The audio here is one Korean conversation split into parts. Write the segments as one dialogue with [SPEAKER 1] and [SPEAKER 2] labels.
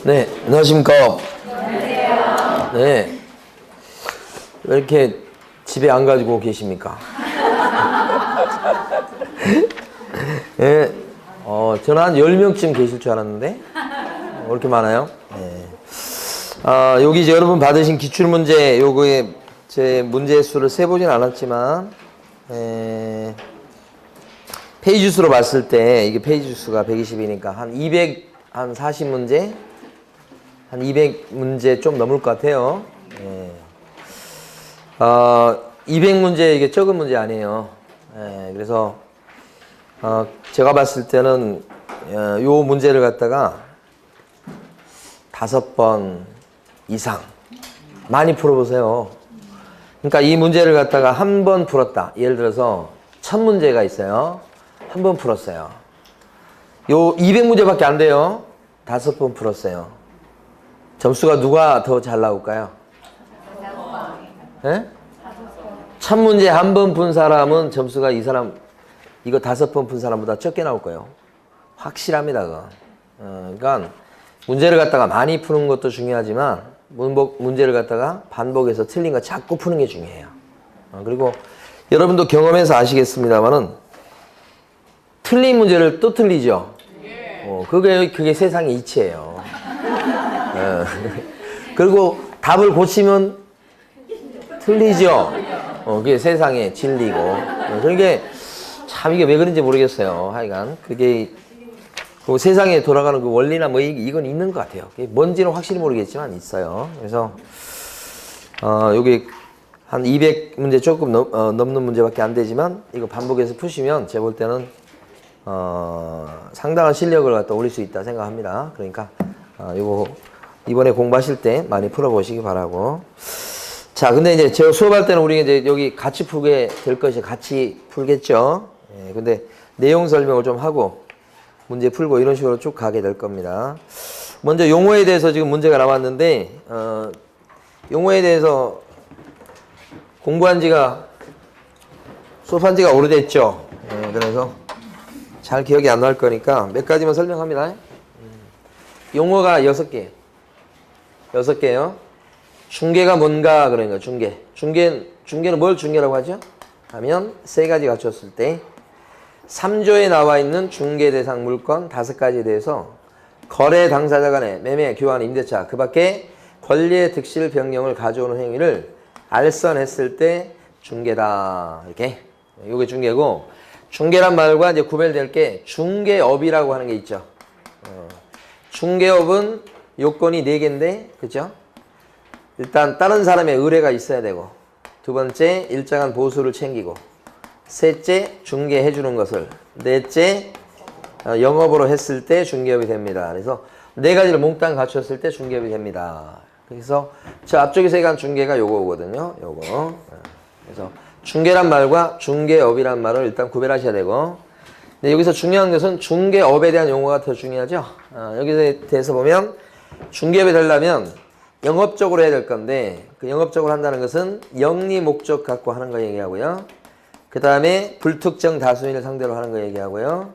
[SPEAKER 1] 네, 안녕하십니까. 안녕하세요. 네. 왜 이렇게 집에 안 가지고 계십니까? 네. 저는 한 10명쯤 계실 줄 알았는데, 왜 이렇게 많아요? 네. 여기 이제 여러분 받으신 기출문제, 요거에 제 문제 수를 세보진 않았지만, 페이지 수로 봤을 때, 이게 페이지 수가 120이니까, 한 40문제? 한 200문제 좀 넘을 것 같아요. 200문제 이게 적은 문제 아니에요. 그래서 제가 봤을 때는 요 문제를 갖다가 5번 이상 많이 풀어보세요. 그러니까 이 문제를 갖다가 한 번 풀었다. 예를 들어서 1000문제가 있어요. 한 번 풀었어요. 요 200문제밖에 안 돼요. 5번 풀었어요. 점수가 누가 더 잘 나올까요? 네? 1000문제 한 번 푼 사람은 점수가 이 사람, 이거 5번 푼 사람보다 적게 나올 거예요. 확실합니다, 그거. 그러니까 문제를 갖다가 많이 푸는 것도 중요하지만 문제를 갖다가 반복해서 틀린 거 자꾸 푸는 게 중요해요. 그리고 여러분도 경험해서 아시겠습니다만은 틀린 문제를 또 틀리죠. 그게 세상의 이치예요. 그리고 답을 고치면 틀리죠. 그게 세상의 진리고. 그러니까 참 이게 왜 그런지 모르겠어요. 하여간 그게 그 세상에 돌아가는 그 원리나 뭐 이건 있는 것 같아요. 뭔지는 확실히 모르겠지만 있어요. 그래서 여기 한 200문제 조금 넘는 문제밖에 안 되지만 이거 반복해서 푸시면 제가 볼 때는 상당한 실력을 갖다 올릴 수 있다 생각합니다. 그러니까 이거 이번에 공부하실 때 많이 풀어보시기 바라고. 자, 근데 이제 제가 수업할 때는 우리 이제 여기 같이 풀게 될 것이 같이 풀겠죠. 근데 내용 설명을 좀 하고 문제 풀고 이런 식으로 쭉 가게 될 겁니다. 먼저 용어에 대해서 지금 문제가 나왔는데, 용어에 대해서 공부한 지가, 수업한 지가 오래됐죠. 그래서 잘 기억이 안 날 거니까 몇 가지만 설명합니다. 용어가 6개. 6개요. 중개가 뭔가 그러니까 중개는 뭘 중개라고 하죠? 하면 3가지 갖췄을 때 3조에 나와 있는 중개 대상 물건 5가지에 대해서 거래 당사자 간의 매매, 교환, 임대차 그 밖에 권리의 득실 변경을 가져오는 행위를 알선했을 때 중개다. 이렇게. 요게 중개고, 중개란 말과 이제 구별될 게 중개업이라고 하는 게 있죠. 중개업은 요건이 4개인데, 그죠? 일단 다른 사람의 의뢰가 있어야 되고, 두 번째 일정한 보수를 챙기고, 셋째 중개해 주는 것을, 넷째 영업으로 했을 때 중개업이 됩니다. 그래서 4가지를 몽땅 갖췄을 때 중개업이 됩니다. 그래서 저 앞쪽에서 얘기한 중개가 요거거든요. 요거. 그래서 중개란 말과 중개업이란 말을 일단 구별하셔야 되고, 근데 여기서 중요한 것은 중개업에 대한 용어가 더 중요하죠. 여기에 대해서 보면 중개업이 되려면 영업적으로 해야 될 건데, 그 영업적으로 한다는 것은 영리 목적 갖고 하는 거 얘기하고요. 그 다음에 불특정 다수인을 상대로 하는 거 얘기하고요.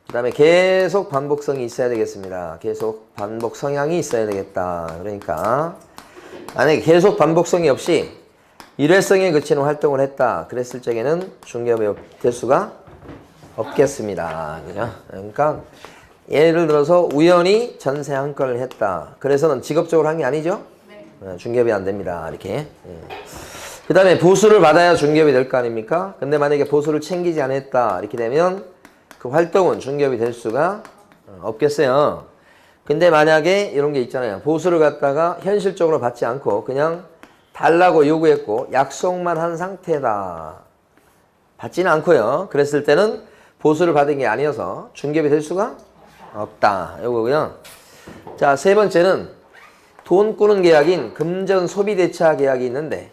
[SPEAKER 1] 그 다음에 계속 반복성이 있어야 되겠습니다. 계속 반복 성향이 있어야 되겠다. 그러니까 만약에 계속 반복성이 없이 일회성에 그치는 활동을 했다. 그랬을 적에는 중개업이 될 수가 없겠습니다. 그죠? 그러니까 예를 들어서 우연히 전세 한 건을 했다. 그래서는 직업적으로 한 게 아니죠? 중개업이 안 됩니다. 이렇게. 그 다음에 보수를 받아야 중개업이 될 거 아닙니까? 근데 만약에 보수를 챙기지 않았다. 이렇게 되면 그 활동은 중개업이 될 수가 없겠어요. 근데 만약에 이런 게 있잖아요. 보수를 갖다가 현실적으로 받지 않고 그냥 달라고 요구했고 약속만 한 상태다. 받지는 않고요. 그랬을 때는 보수를 받은 게 아니어서 중개업이 될 수가 없다. 요거고요. 자, 3번째는 돈 꾸는 계약인 금전 소비대차 계약이 있는데,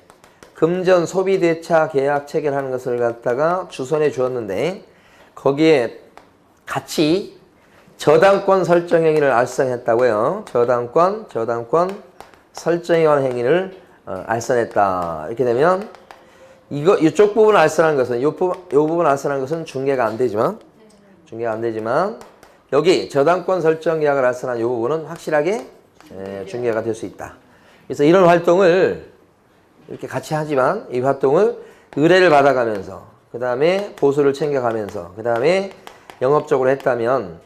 [SPEAKER 1] 금전 소비대차 계약 체결하는 것을 갖다가 주선해 주었는데, 거기에 같이 저당권 설정 행위를 알선했다고요. 저당권 설정에 관한 행위를 알선했다. 이렇게 되면 이쪽 부분을 알선한 것은 요 부분 알선한 것은 중개가 안 되지만 여기 저당권 설정 계약을 알선한 이 부분은 확실하게 중개가 될 수 있다. 그래서 이런 활동을 이렇게 같이 하지만 이 활동을 의뢰를 받아가면서 그 다음에 보수를 챙겨가면서 그 다음에 영업적으로 했다면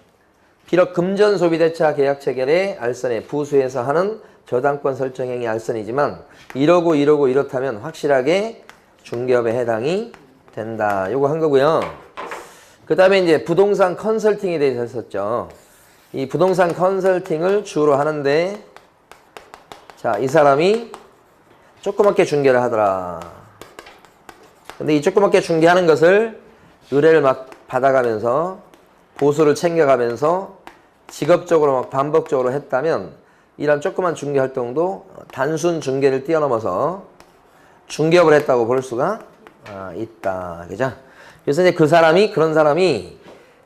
[SPEAKER 1] 비록 금전 소비대차 계약 체결의 알선에 부수해서 하는 저당권 설정행위 알선이지만 이러고 이렇다면 확실하게 중개업에 해당이 된다. 요거 한 거고요. 그 다음에 이제 부동산 컨설팅에 대해서 했었죠. 이 부동산 컨설팅을 주로 하는데 자, 이 사람이 조그맣게 중개를 하더라. 근데 이 조그맣게 중개하는 것을 의뢰를 막 받아가면서 보수를 챙겨가면서 직업적으로 막 반복적으로 했다면 이런 조그만 중개 활동도 단순 중개를 뛰어넘어서 중개업을 했다고 볼 수가 있다. 그죠? 그래서 이제 그런 사람이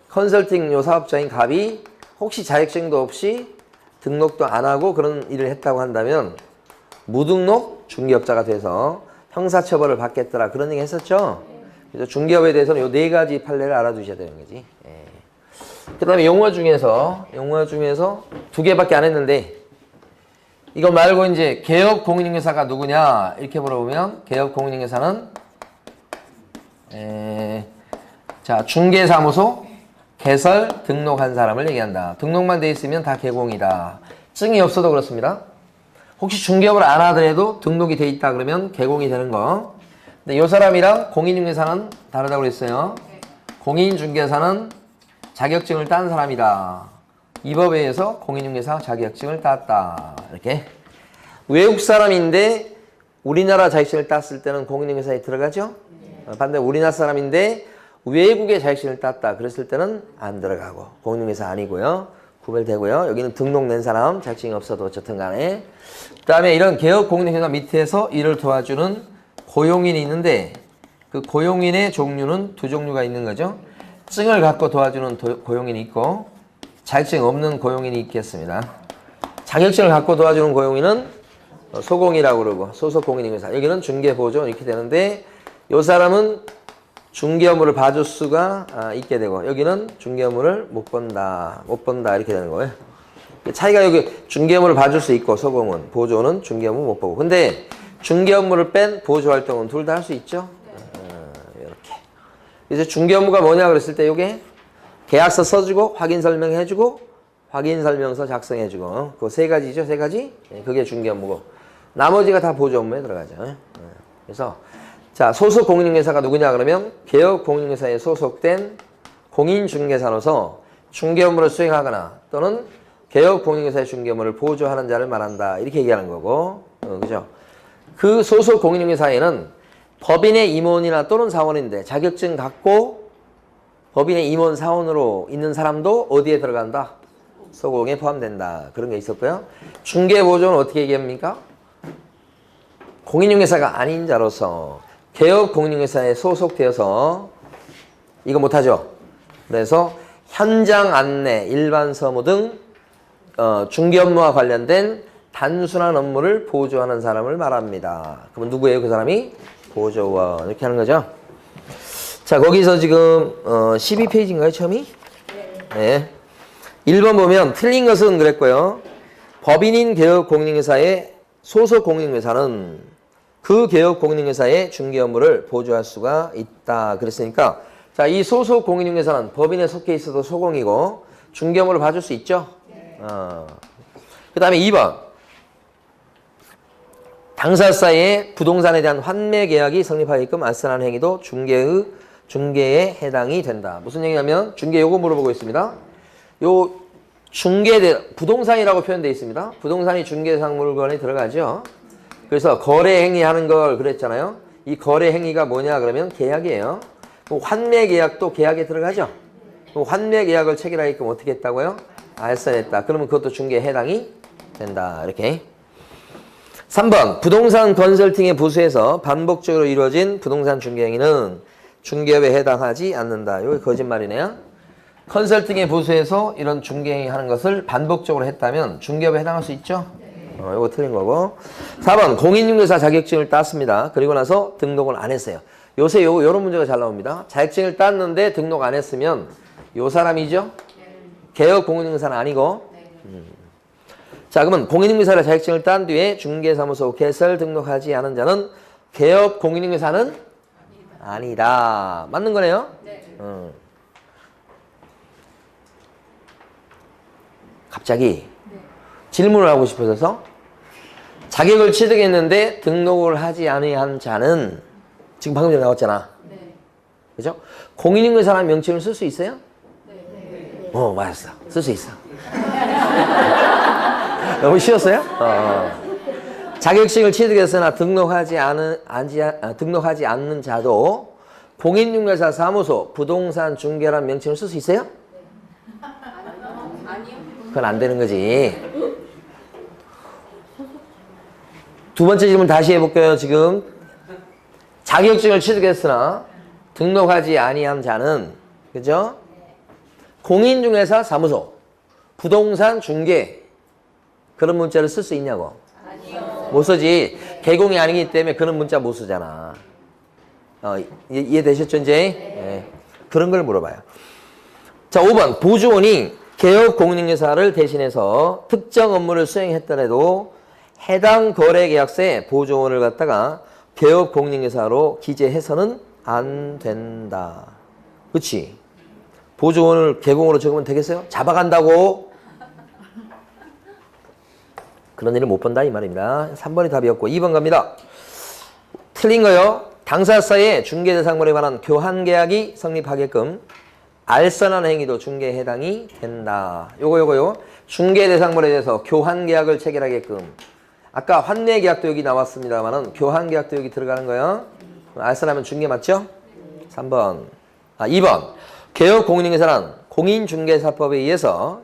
[SPEAKER 1] 컨설팅 요 사업자인 갑이 혹시 자격증도 없이 등록도 안 하고 그런 일을 했다고 한다면 무등록 중개업자가 돼서 형사처벌을 받겠더라. 그런 얘기 했었죠? 그래서 중개업에 대해서는 요 네 가지 판례를 알아두셔야 되는 거지. 그 다음에 용어 중에서 두 개밖에 안 했는데 이거 말고 이제 개업 공인중개사가 누구냐 이렇게 물어보면 개업 공인중개사는 자 중개사무소 개설 등록한 사람을 얘기한다. 등록만 돼 있으면 다 개공이다. 증이 없어도 그렇습니다. 혹시 중개업을 안 하더라도 등록이 돼 있다 그러면 개공이 되는 거. 근데 이 사람이랑 공인중개사는 다르다고 그랬어요. 공인중개사는 자격증을 딴 사람이다. 이 법에 의해서 공인중개사 자격증을 땄다. 이렇게. 외국 사람인데 우리나라 자격증을 땄을 때는 공인중개사에 들어가죠. 반대로 우리나라 사람인데 외국의 자격증을 땄다. 그랬을 때는 안 들어가고 공인중개사 아니고요. 구별되고요. 여기는 등록된 사람 자격증이 없어도 어쨌든 간에. 그 다음에 이런 개업 공인중개사 밑에서 일을 도와주는 고용인이 있는데 그 고용인의 종류는 두 종류가 있는 거죠. 증을 갖고 도와주는 고용인이 있고 자격증 없는 고용인이 있겠습니다. 자격증을 갖고 도와주는 고용인은 소공이라고 그러고 소속 공인중개사 여기는 중개보조 이렇게 되는데 이 사람은 중개 업무를 봐줄 수가 있게 되고 여기는 중개 업무를 못 본다 이렇게 되는 거예요. 차이가 여기 중개 업무를 봐줄 수 있고 소공은 보조는 중개 업무 못 보고 근데 중개 업무를 뺀 보조 활동은 둘 다 할 수 있죠. 이렇게. 이제 중개 업무가 뭐냐 그랬을 때 이게 계약서 써주고 확인 설명해주고 확인 설명서 작성해주고 그 세 가지죠. 세 가지. 그게 중개 업무고 나머지가 다 보조 업무에 들어가죠. 그래서 자, 소속 공인중개사가 누구냐 그러면 개업 공인중개사에 소속된 공인중개사로서 중개 업무를 수행하거나 또는 개업 공인중개사의 중개 업무를 보조하는 자를 말한다. 이렇게 얘기하는 거고. 그죠? 그 소속 공인중개사에는 법인의 임원이나 또는 사원인데 자격증 갖고 법인의 임원 사원으로 있는 사람도 어디에 들어간다? 소공에 포함된다. 그런 게 있었고요. 중개 보조는 어떻게 얘기합니까? 공인중개사가 아닌 자로서 개업 공인중개사에 소속되어서 이거 못하죠. 그래서 현장 안내, 일반 서무 등 중개 업무와 관련된 단순한 업무를 보조하는 사람을 말합니다. 그러면 누구예요? 그 사람이 보조원 이렇게 하는 거죠. 자 거기서 지금 12페이지인가요? 처음이? 네. 1번 보면 틀린 것은 그랬고요. 법인인 개업 공인중개사의 소속 공인중개사는 그 개업 공인중개사의 중개 업무를 보조할 수가 있다. 그랬으니까 자, 이 소속 공인중개사는 법인에 속해 있어도 소공이고 중개 업무를 봐줄 수 있죠. 그 다음에 2번 당사 사이에 부동산에 대한 환매 계약이 성립하게끔 알선하는 행위도 중개에 해당이 된다. 무슨 얘기냐면 중개 요거 물어보고 있습니다. 요 부동산이라고 표현되어 있습니다. 부동산이 중개상 물건에 들어가죠. 그래서 거래 행위하는 걸 그랬잖아요. 이 거래 행위가 뭐냐 그러면 계약이에요. 환매 계약도 계약에 들어가죠. 환매 계약을 체결하게끔 어떻게 했다고요? 알선했다. 그러면 그것도 중개에 해당이 된다. 이렇게. 3번 부동산 컨설팅의 부수에서 반복적으로 이루어진 부동산 중개 행위는 중개업에 해당하지 않는다. 이거 거짓말이네요. 컨설팅의 부수에서 이런 중개 행위 하는 것을 반복적으로 했다면 중개업에 해당할 수 있죠. 이거 틀린 거고. 4번 공인중개사 자격증을 땄습니다. 그리고 나서 등록을 안 했어요. 요새 요런 문제가 잘 나옵니다. 자격증을 땄는데 등록 안 했으면 요 사람이죠. 개업 공인중개사는 아니고. 자, 그러면 공인중개사를 자격증을 딴 뒤에 중개사무소 개설 등록하지 않은 자는 개업 공인중개사는 아니다. 맞는 거네요?
[SPEAKER 2] 네.
[SPEAKER 1] 갑자기 질문을 하고 싶어서 자격을 취득했는데 등록을 하지 아니한 자는 지금 방금 전에 나왔잖아.
[SPEAKER 2] 네.
[SPEAKER 1] 그죠? 공인중개사라는 명칭을 쓸 수 있어요?
[SPEAKER 2] 네.
[SPEAKER 1] 맞았어. 쓸 수 있어. 너무 쉬웠어요? 자격증을 취득했으나 등록하지 않는 자도 공인중개사 사무소 부동산 중개란 명칭을 쓸 수 있어요?
[SPEAKER 2] 아니요.
[SPEAKER 1] 그건 안 되는 거지. 두 번째 질문 다시 해볼게요. 지금 자격증을 취득했으나 등록하지 아니한 자는 그죠? 공인중개사 사무소 부동산 중개 그런 문자를 쓸 수 있냐고?
[SPEAKER 2] 아니요.
[SPEAKER 1] 못 쓰지. 개공이 아니기 때문에 그런 문자 못 쓰잖아. 이해되셨죠 이제? 네. 그런 걸 물어봐요. 자, 5번 보조원이 개업 공인중개사를 대신해서 특정 업무를 수행했더라도 해당 거래계약서에 보조원을 갖다가 개업 공인중개사로 기재해서는 안 된다. 그렇지? 보조원을 개공으로 적으면 되겠어요? 잡아간다고? 그런 일을 못 본다 이 말입니다. 3번이 답이었고 2번 갑니다. 틀린 거요. 당사 사이에 중개대상물에 관한 교환계약이 성립하게끔 알선한 행위도 중개에 해당이 된다. 요거요. 중개대상물에 대해서 교환계약을 체결하게끔. 아까 환매계약도 여기 나왔습니다만은 교환계약도 여기 들어가는 거예요. 알선하면 중개 맞죠? 3번. 2번. 개업 공인중개사란 공인중개사법에 의해서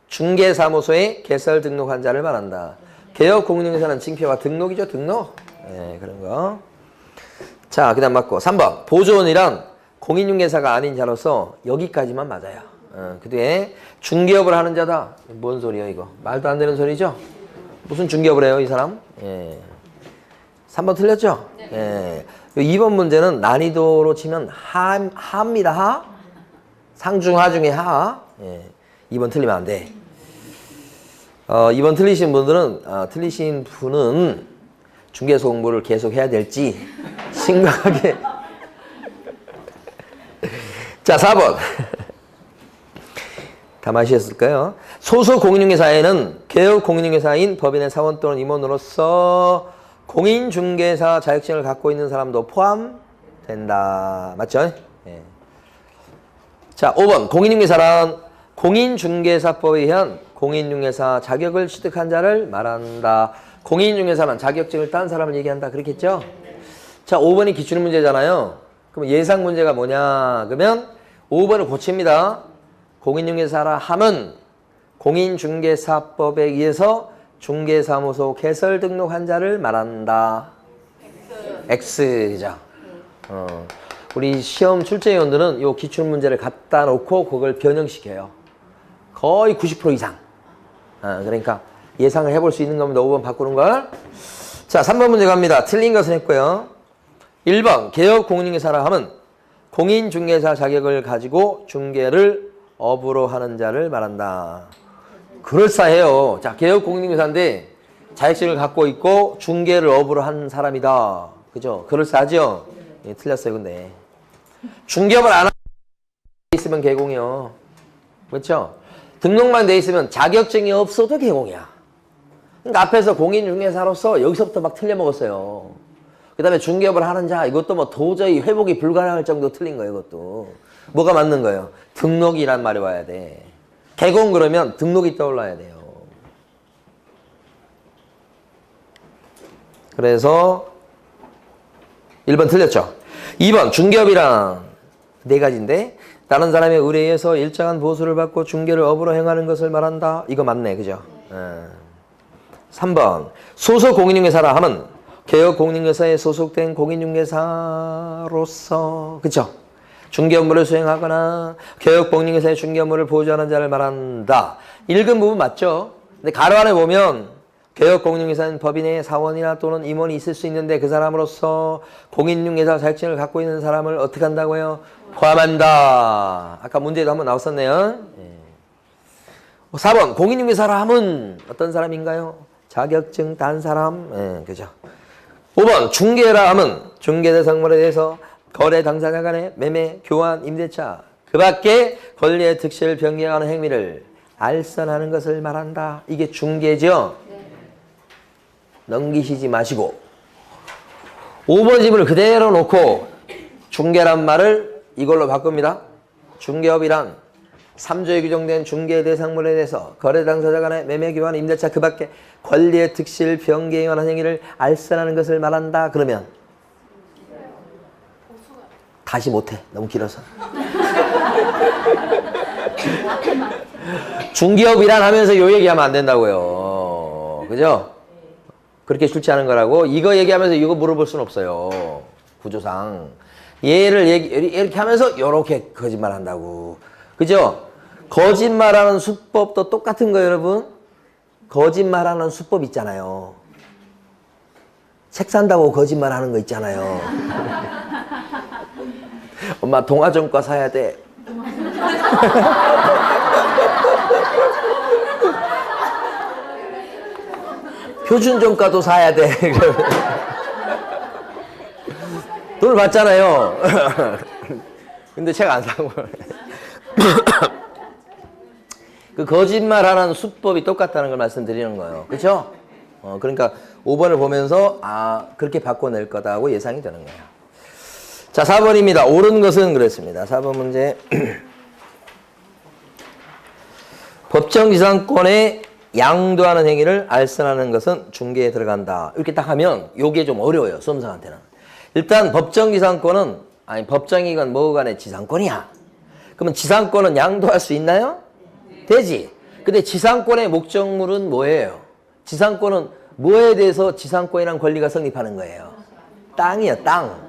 [SPEAKER 1] 중개사무소에 개설 등록한 자를 말한다. 개업 공인중개사는 징표와 등록이죠. 등록. 네, 그런 거. 자, 그 다음 맞고 3번. 보조원이란 공인중개사가 아닌 자로서 여기까지만 맞아요. 그 뒤에 중개업을 하는 자다. 뭔 소리야 이거? 말도 안 되는 소리죠? 무슨 중개업을 해요 이 사람? 예. 3번 틀렸죠? 예. 2번 문제는 난이도로 치면 하입니다. 하? 상중하 중에 하. 예. 2번 틀리면 안 돼. 2번 틀리신 분은 중개소 공부를 계속 해야 될지 심각하게. 자, 4번. 다 마셨을까요? 소속 공인중개사에는 개업 공인중개사인 법인의 사원 또는 임원으로서 공인중개사 자격증을 갖고 있는 사람도 포함된다. 맞죠? 네. 자, 5번. 공인중개사란 공인중개사법에 의한 공인중개사 자격을 취득한 자를 말한다. 공인중개사는 자격증을 딴 사람을 얘기한다. 그렇겠죠? 자, 5번이 기출문제잖아요. 그럼 예상 문제가 뭐냐? 그러면 5번을 고칩니다. 공인중개사라 함은 공인중개사법에 의해서 중개사무소 개설 등록한 자를 말한다. X. 그죠? 우리 시험 출제위원들은 이 기출문제를 갖다 놓고 그걸 변형시켜요. 거의 90% 이상. 그러니까 예상을 해볼 수 있는 겁니다. 5번 바꾸는 걸. 자, 3번 문제 갑니다. 틀린 것은 했고요. 1번 개업 공인중개사라 함은 공인중개사 자격을 가지고 중개를 업으로 하는 자를 말한다. 그럴싸해요. 자, 개업 공인중개사인데 자격증을 갖고 있고 중개를 업으로 하는 사람이다. 그죠? 그럴싸하죠? 예, 틀렸어요, 근데. 중개업을 안 하고 있으면 개공이요. 그렇죠? 등록만 돼 있으면 자격증이 없어도 개공이야. 그러니까 앞에서 공인중개사로서 여기서부터 막 틀려먹었어요. 그 다음에 중개업을 하는 자, 이것도 뭐 도저히 회복이 불가능할 정도 틀린 거예요, 이것도. 뭐가 맞는 거예요? 등록이란 말이 와야 돼. 개공 그러면 등록이 떠올라야 돼요. 그래서 1번 틀렸죠. 2번 중개업이란 네 가지인데 다른 사람의 의뢰에 의해서 일정한 보수를 받고 중개를 업으로 행하는 것을 말한다. 이거 맞네, 그죠? 3번 소속 공인중개사라 함은 개업 공인중개사에 소속된 공인중개사로서 그쵸? 중개 업무를 수행하거나 개업 공인중개사의 중개 업무를 보조하는 자를 말한다. 읽은 부분 맞죠? 근데 가로 안에 보면 개업 공인중개사는 법인의 사원이나 또는 임원이 있을 수 있는데 그 사람으로서 공인중개사 자격증을 갖고 있는 사람을 어떻게 한다고요? 포함한다. 아까 문제도 한번 나왔었네요. 4번 공인중개사람은 어떤 사람인가요? 자격증 딴 사람. 예, 그죠. 5번 중개라 함은 중개대상물에 대해서 거래 당사자 간의 매매, 교환, 임대차 그 밖에 권리의 특실을 변경하는 행위를 알선하는 것을 말한다. 이게 중개죠? 넘기시지 마시고 5번 지문을 그대로 놓고 중개란 말을 이걸로 바꿉니다. 중개업이란 3조에 규정된 중개 대상물에 대해서 거래 당사자 간의 매매, 교환, 임대차 그 밖에 권리의 특실 변경에 관한 행위를 알선하는 것을 말한다. 그러면 다시 못해. 너무 길어서. 중개업이란 하면서 요 얘기하면 안 된다고요. 그죠? 그렇게 쉽지 않은 거라고 이거 얘기하면서 이거 물어볼 수는 없어요. 구조상. 얘를 이렇게 하면서 요렇게 거짓말 한다고. 그죠? 거짓말하는 수법도 똑같은 거예요, 여러분. 거짓말하는 수법 있잖아요. 책 산다고 거짓말하는 거 있잖아요. 엄마 동아전과 사야 돼. 표준전과도 사야 돼. 돈을 받잖아요. 근데 책 안 사고. 그 거짓말하는 수법이 똑같다는 걸 말씀드리는 거예요. 그렇죠? 그러니까 5번을 보면서 그렇게 바꿔낼 거다고 예상이 되는 거예요. 자, 4번입니다. 옳은 것은 그랬습니다. 4번 문제. 법정지상권에 양도하는 행위를 알선하는 것은 중개에 들어간다. 이렇게 딱 하면 요게 좀 어려워요. 수험생한테는. 일단 법정지상권은 법정이건 뭐고 간에 지상권이야. 그러면 지상권은 양도할 수 있나요? 되지. 근데 지상권의 목적물은 뭐예요? 지상권은 뭐에 대해서 지상권이라는 권리가 성립하는 거예요? 땅이요, 땅.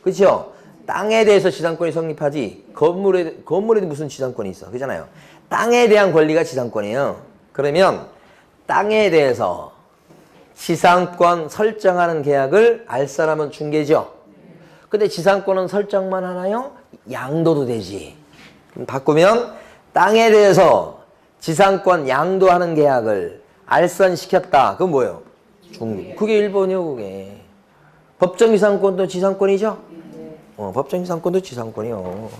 [SPEAKER 1] 그렇죠? 땅에 대해서 지상권이 성립하지 건물에도 무슨 지상권이 있어. 그렇잖아요. 땅에 대한 권리가 지상권이에요. 그러면 땅에 대해서 지상권 설정하는 계약을 알선하면 중개죠. 근데 지상권은 설정만 하나요? 양도도 되지. 그럼 바꾸면 땅에 대해서 지상권 양도하는 계약을 알선시켰다. 그건 뭐예요? 중개. 그게 1번이요, 그게. 법정지상권도 지상권이죠? 법정지상권도 지상권이요.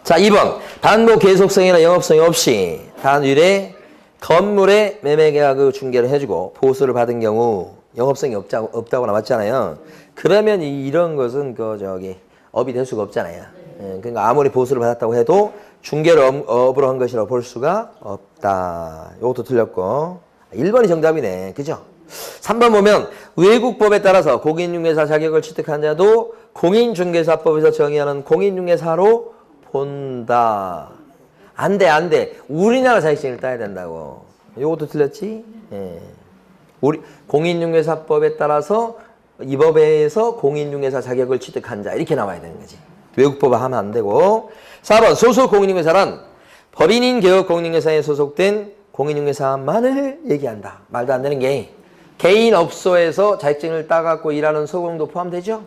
[SPEAKER 1] 자, 2번. 반복 계속성이나 영업성이 없이 단일에 건물의 매매계약의 중개를 해주고 보수를 받은 경우 영업성이 없다고 나왔잖아요. 그러면 이런 것은 업이 될 수가 없잖아요. 그러니까 아무리 보수를 받았다고 해도 중개를 업으로 한 것이라고 볼 수가 없다. 이것도 틀렸고 1번이 정답이네. 그죠? 3번 보면 외국법에 따라서 공인중개사 자격을 취득한 자도 공인중개사법에서 정의하는 공인중개사로 본다. 안 돼. 우리나라 자격증을 따야 된다고. 이것도 틀렸지? 예. 우리 공인중개사법에 따라서 이 법에서 공인중개사 자격을 취득한 자 이렇게 나와야 되는 거지. 외국법을 하면 안 되고. 4번 소속 공인중개사란 법인인 개업 공인중개사에 소속된 공인중개사만을 얘기한다. 말도 안 되는 게 개인 업소에서 자격증을 따갖고 일하는 소공도 포함되죠?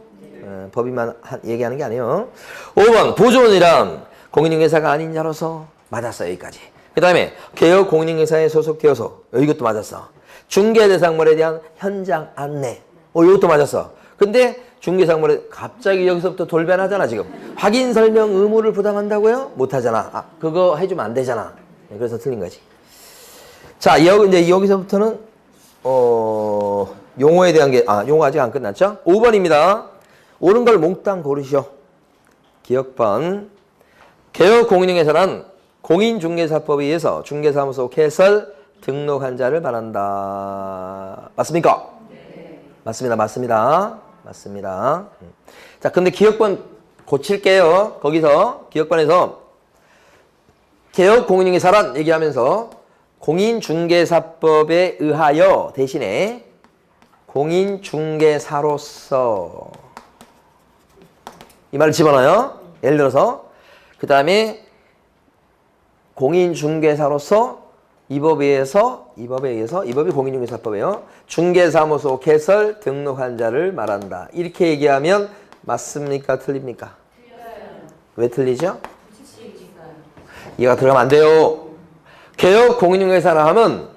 [SPEAKER 1] 법인만 얘기하는 게 아니에요. 5번 보조원이란 공인중개사가 아닌 자로서 맞았어. 여기까지. 그 다음에 개업 공인중개사에 소속되어서 이것도 맞았어. 중개대상물에 대한 현장 안내 이것도 맞았어. 근데 중개상물에 갑자기 여기서부터 돌변하잖아. 지금 확인 설명 의무를 부담한다고요? 못하잖아. 그거 해주면 안 되잖아. 그래서 틀린 거지. 자, 이제 여기서부터는 용어에 대한 게 용어 아직 안 끝났죠? 5번입니다. 옳은 걸 몽땅 고르시오. 기억번. 개업 공인중개사란 공인중개사법에 의해서 중개사무소 개설 등록한 자를 말한다. 맞습니까? 네. 맞습니다. 자, 근데 기억번 고칠게요. 거기서 기억번에서 개업 공인중개사란 얘기하면서 공인중개사법에 의하여 대신에 공인중개사로서 이 말을 집어넣어요. 예를 들어서 그 다음에 공인중개사로서 이 법이 공인중개사법이에요. 중개사무소 개설 등록한 자를 말한다. 이렇게 얘기하면 맞습니까? 틀립니까? 틀려요. 왜 틀리죠? 얘가 들어가면 안 돼요. 개업 공인중개사라 하면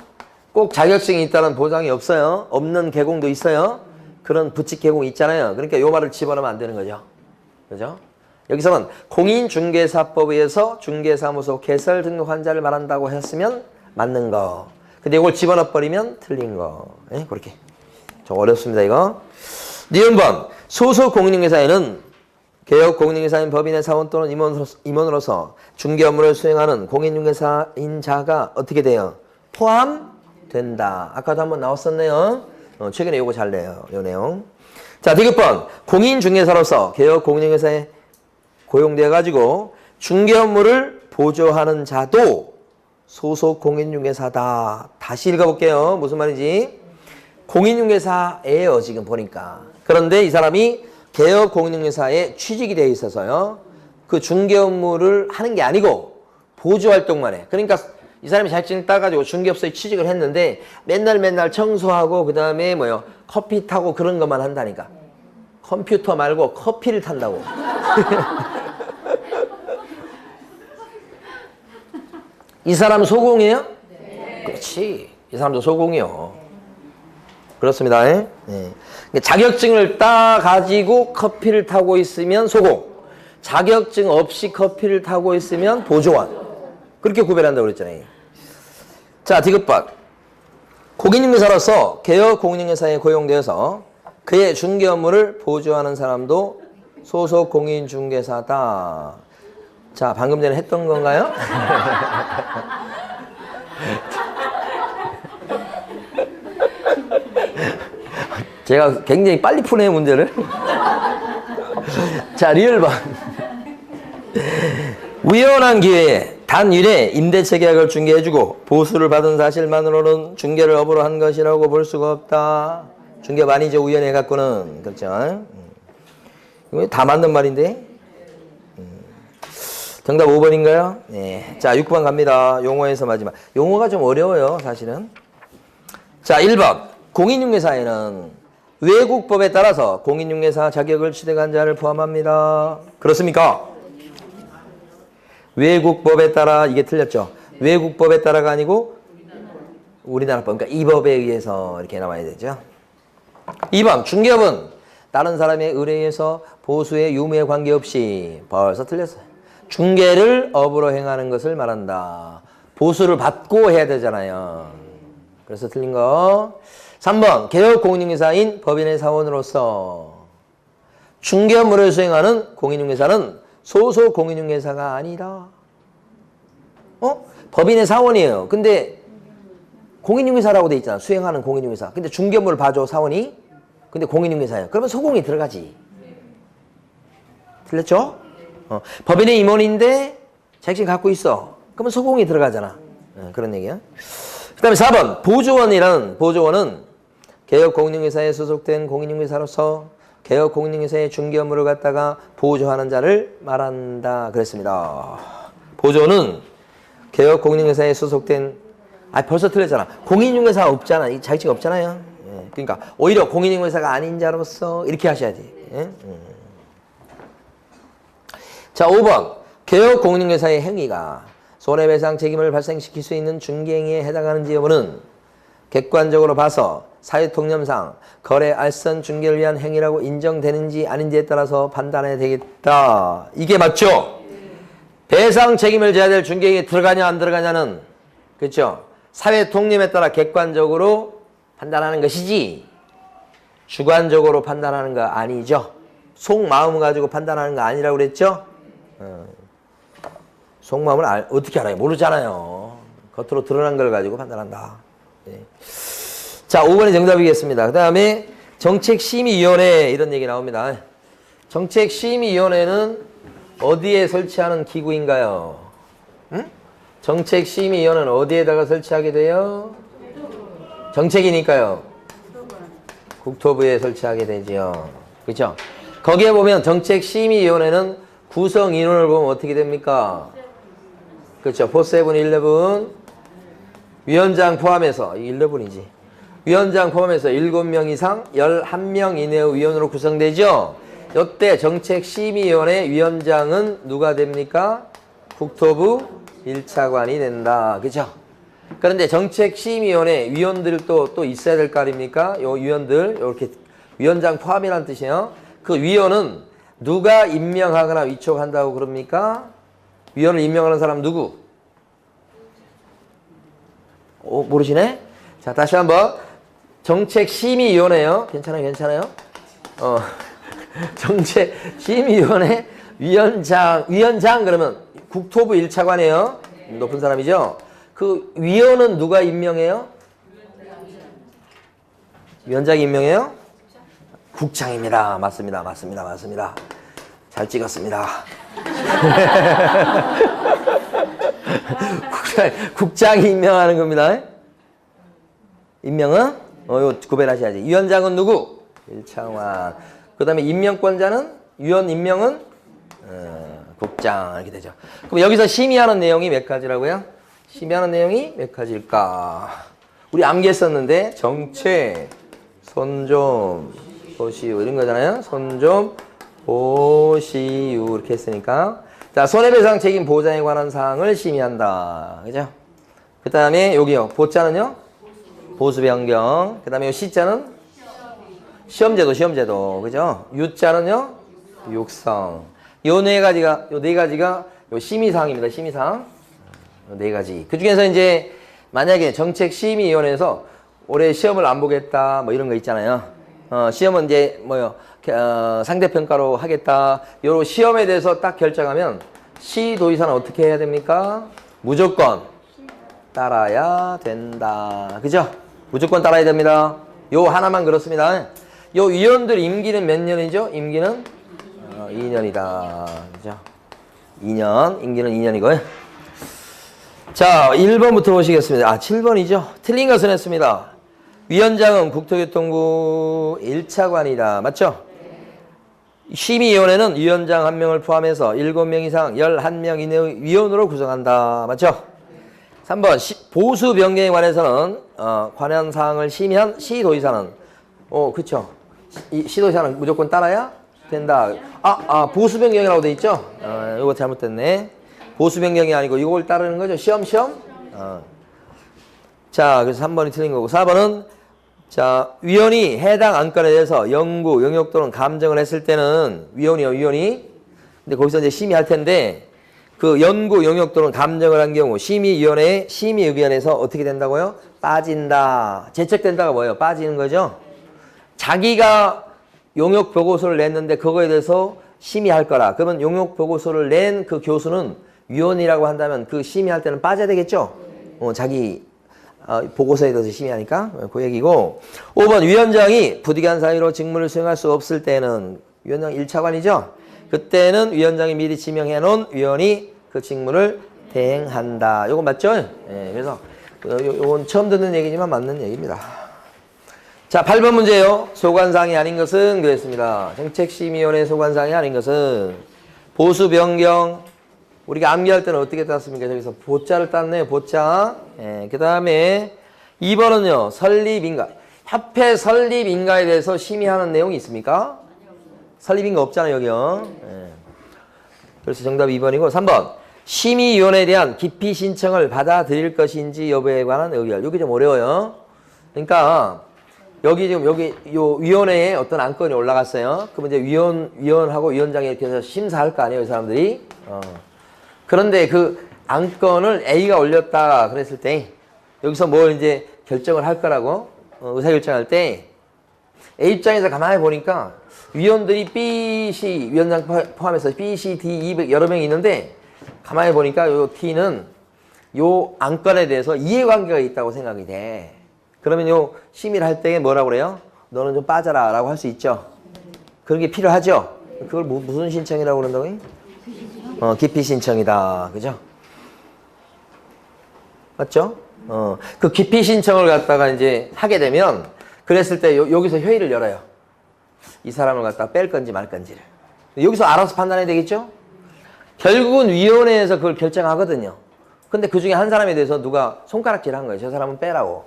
[SPEAKER 1] 꼭 자격증이 있다는 보장이 없어요. 없는 개공도 있어요. 그런 부칙 개공이 있잖아요. 그러니까 요 말을 집어넣으면 안 되는 거죠. 그죠? 여기서는 공인중개사법에 의해서 중개사무소 개설 등록한 자를 말한다고 했으면 맞는 거. 근데 이걸 집어넣어버리면 틀린 거. 예? 그렇게. 좀 어렵습니다, 이거. 니은번. 소속 공인중개사에는 개업 공인중개사인 법인의 사원 또는 임원으로서 중개 업무를 수행하는 공인중개사인 자가 어떻게 돼요? 포함된다. 아까도 한번 나왔었네요. 최근에 요거 잘 내요. 요 내용. 자, 디귿번. 공인중개사로서 개업 공인중개사에 고용되어가지고 중개 업무를 보조하는 자도 소속 공인중개사다. 다시 읽어볼게요. 무슨 말인지. 공인중개사예요, 지금 보니까. 그런데 이 사람이 개업 공인중개사에 취직이 되어 있어서요. 그 중개 업무를 하는 게 아니고 보조 활동만 해. 그러니까 이 사람이 자격증 따가지고 중개업소에 취직을 했는데 맨날 청소하고 그 다음에 뭐요? 커피 타고 그런 것만 한다니까. 컴퓨터 말고 커피를 탄다고. 이 사람 소공이에요? 네. 그렇지. 이 사람도 소공이요. 그렇습니다. 네. 자격증을 따가지고 커피를 타고 있으면 소공. 자격증 없이 커피를 타고 있으면 보조원. 그렇게 구별한다고 그랬잖아요. 자, 디귿번. 공인중개사로서 개업 공인중개사에 고용되어서 그의 중개 업무를 보조하는 사람도 소속 공인중개사다. 자, 방금 전에 했던 건가요? 제가 굉장히 빨리 푸네요, 문제를. 자, 리얼반. 우연한 기회에 단 1회 임대차 계약을 중개해주고 보수를 받은 사실만으로는 중개를 업으로 한 것이라고 볼 수가 없다. 중개업 아니죠, 우연해 갖고는. 그렇죠? 이거 다 맞는 말인데. 정답 5번인가요? 네. 자, 6번 갑니다. 용어에서 마지막. 용어가 좀 어려워요, 사실은. 자, 1번. 공인중개사에는 외국법에 따라서 공인중개사 자격을 취득한 자를 포함합니다. 그렇습니까? 외국법에 따라, 이게 틀렸죠? 외국법에 따라가 아니고 우리나라 법, 그러니까 이 법에 의해서 이렇게 나와야 되죠. 2번. 중개업은 다른 사람의 의뢰에 의해서 보수의 유무에 관계없이 벌써 틀렸어요. 중개를 업으로 행하는 것을 말한다. 보수를 받고 해야 되잖아요. 그래서 틀린 거. 3번. 개업 공인중개사인 법인의 사원으로서 중개 업무를 수행하는 공인중개사는 소속 공인중개사가 아니다. 법인의 사원이에요. 근데 공인중개사라고 돼 있잖아. 수행하는 공인중개사. 근데 중개 업무를 봐줘, 사원이. 근데 공인중개사예요. 그러면 소공이 들어가지. 틀렸죠? 법인의 임원인데 자격증 갖고 있어. 그러면 소공이 들어가잖아. 그런 얘기야. 그 다음에 4번. 보조원은 개업 공인중개사에 소속된 공인중개사로서 개업 공인중개사의 중개 업무를 갖다가 보조하는 자를 말한다. 그랬습니다. 보조는 개업 공인중개사에 소속된, 벌써 틀렸잖아. 공인중개사 없잖아. 이 자격증 없잖아요. 그러니까 오히려 공인중개사가 아닌 자로서 이렇게 하셔야지. 자, 5번. 개업 공인중개사의 행위가 손해배상 책임을 발생시킬 수 있는 중개행위에 해당하는지 여부는 객관적으로 봐서 사회통념상 거래 알선 중개를 위한 행위라고 인정되는지 아닌지에 따라서 판단해야 되겠다. 이게 맞죠? 배상 책임을 져야 될 중개행위에 들어가냐 안 들어가냐는, 그렇죠? 사회통념에 따라 객관적으로 판단하는 것이지 주관적으로 판단하는 거 아니죠. 속마음을 가지고 판단하는 거 아니라고 그랬죠? 속마음을 어떻게 알아요? 모르잖아요. 겉으로 드러난 걸 가지고 판단한다. 네. 자, 5번이 정답이겠습니다. 그 다음에 정책심의위원회 이런 얘기 나옵니다. 정책심의위원회는 어디에 설치하는 기구인가요? 응? 정책심의위원회는 어디에다가 설치하게 돼요? 정책이니까요. 국토부에 설치하게 되죠. 그렇죠? 거기에 보면 정책심의위원회는 구성 인원을 보면 어떻게 됩니까? 그렇죠. 4, 7, 11 위원장 포함해서 11이지. 위원장 포함해서 7명 이상 11명 이내의 위원으로 구성되죠. 이때 정책심의위원회 위원장은 누가 됩니까? 국토부 1차관이 된다. 그렇죠? 그런데 정책심의위원회 위원들 또 있어야 될 거 아닙니까? 요 위원들, 이렇게 위원장 포함이라는 뜻이에요. 그 위원은 누가 임명하거나 위촉한다고 그럽니까? 위원을 임명하는 사람 누구? 모르시네? 자, 다시 한번. 정책심의위원회요. 괜찮아요? 정책심의위원회 위원장 그러면 국토부 1차관이에요. 높은 사람이죠? 그 위원은 누가 임명해요? 위원장이 임명해요? 국장입니다. 맞습니다. 잘 찍었습니다. 국장이 임명하는 겁니다. 임명은? 이거 구별하셔야지. 위원장은 누구? 1차관. 그 다음에 임명권자는? 위원 임명은? 국장. 이렇게 되죠. 그럼 여기서 심의하는 내용이 몇 가지라고요? 심의하는 내용이 몇 가지일까? 우리 암기했었는데, 정책, 손좀 보시오. 이런 거잖아요. 손좀 보시오. 이렇게 했으니까. 자, 손해배상 책임 보장에 관한 사항을 심의한다. 그죠? 그 다음에 여기요. 보자는요? 보수 변경. 그 다음에 시자는? 시험제도. 그죠? 유자는요? 육성. 요 네 가지가 요 심의사항입니다. 심의사항. 요 네 가지. 그 중에서 이제 만약에 정책심의위원회에서 올해 시험을 안 보겠다. 뭐 이런 거 있잖아요. 시험은 이제 상대평가로 하겠다. 요 시험에 대해서 딱 결정하면 시도의사는 어떻게 해야 됩니까? 무조건 따라야 된다. 그죠? 무조건 따라야 됩니다. 요 하나만 그렇습니다. 요 위원들 임기는 몇 년이죠? 임기는 2년이다. 그죠? 2년. 임기는 2년이고요. 자, 1번부터 보시겠습니다. 7번이죠. 틀린 것은 했습니다. 위원장은 국토교통부 1차관이다. 맞죠? 심의위원회는 위원장 1명을 포함해서 7명 이상 11명 이내의 위원으로 구성한다. 맞죠? 3번 보수 변경에 관해서는 관한 사항을 심의한 시도의사는 그쵸? 시도의사는 무조건 따라야 된다. 보수 변경이라고 돼 있죠? 이거 잘못됐네. 보수 변경이 아니고 이걸 따르는 거죠. 시험. 자, 그래서 3번이 틀린 거고 4번은 자, 위원이 해당 안건에 대해서 연구, 영역 또는 감정을 했을 때는 위원이 근데 거기서 이제 심의할 텐데 그 연구, 영역 또는 감정을 한 경우 심의위원회의 심의 의견에서 어떻게 된다고요? 빠진다. 제척된다가 뭐예요? 빠지는 거죠. 자기가 용역 보고서를 냈는데 그거에 대해서 심의할 거라. 그러면 용역 보고서를 낸 그 교수는 위원이라고 한다면 그 심의할 때는 빠져야 되겠죠? 자기 보고서에 대해서 심의하니까 그 얘기고. 5번 위원장이 부득이한 사유로 직무를 수행할 수 없을 때는 위원장 1차관이죠. 그때는 위원장이 미리 지명해 놓은 위원이 그 직무를 대행한다. 요거 맞죠? 네, 그래서 요건 처음 듣는 얘기지만 맞는 얘기입니다. 자, 8번 문제요. 소관사항이 아닌 것은 그랬습니다. 정책심의위원회 소관사항이 아닌 것은 보수 변경. 우리가 암기할 때는 어떻게 땄습니까? 저기서 보자를 땄네요. 보자. 그 다음에 2번은요. 설립인가. 협회 설립인가에 대해서 심의하는 내용이 있습니까? 설립인가 없잖아요. 여기요. 그래서 정답 2번이고 3번. 심의위원회에 대한 기피 신청을 받아들일 것인지 여부에 관한 의결. 여기 좀 어려워요. 그러니까 여기 요 위원회에 어떤 안건이 올라갔어요. 그러면 이제 위원하고 위원장이 이렇게 해서 심사할 거 아니에요. 이 사람들이. 그런데 그 안건을 A가 올렸다 그랬을 때 여기서 뭘 이제 결정을 할 거라고 의사결정할 때 A 입장에서 가만히 보니까 위원들이 B, C 위원장 포함해서 B, C, D, E 여러 명이 있는데 가만히 보니까 요 T는 요 안건에 대해서 이해관계가 있다고 생각이 돼. 그러면 요 심의를 할 때 뭐라고 그래요? 너는 좀 빠져라 라고 할 수 있죠. 그런 게 필요하죠. 그걸 무슨 신청이라고 그런다고요? 기피 신청이다. 그죠? 맞죠? 그 기피 신청을 갖다가 이제 하게 되면 그랬을 때 여기서 회의를 열어요. 이 사람을 갖다가 뺄 건지 말 건지를. 여기서 알아서 판단해야 되겠죠? 결국은 위원회에서 그걸 결정하거든요. 근데 그 중에 한 사람에 대해서 누가 손가락질 한 거예요. 저 사람은 빼라고.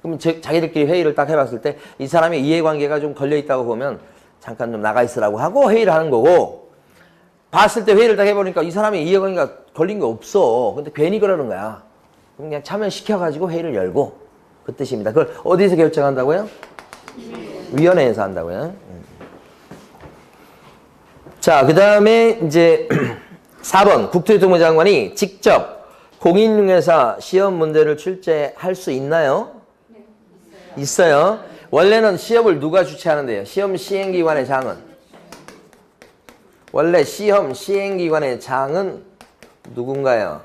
[SPEAKER 1] 그럼 자기들끼리 회의를 딱 해봤을 때 이 사람의 이해관계가 좀 걸려있다고 보면 잠깐 좀 나가 있으라고 하고 회의를 하는 거고, 봤을 때 회의를 딱 해보니까 이 사람의 이해관계가 걸린 게 없어. 근데 괜히 그러는 거야. 그럼 그냥 참여시켜가지고 회의를 열고 그 뜻입니다. 그걸 어디서 결정한다고요? 위원회에서 한다고요. 자, 그 다음에 이제 4번 국토교통부 장관이 직접 공인중개사 시험 문제를 출제할 수 있나요?
[SPEAKER 2] 네,
[SPEAKER 1] 있어요. 원래는 시험을 누가 주최하는데요? 시험 시행기관의 장은? 원래 시험 시행기관의 장은 누군가요?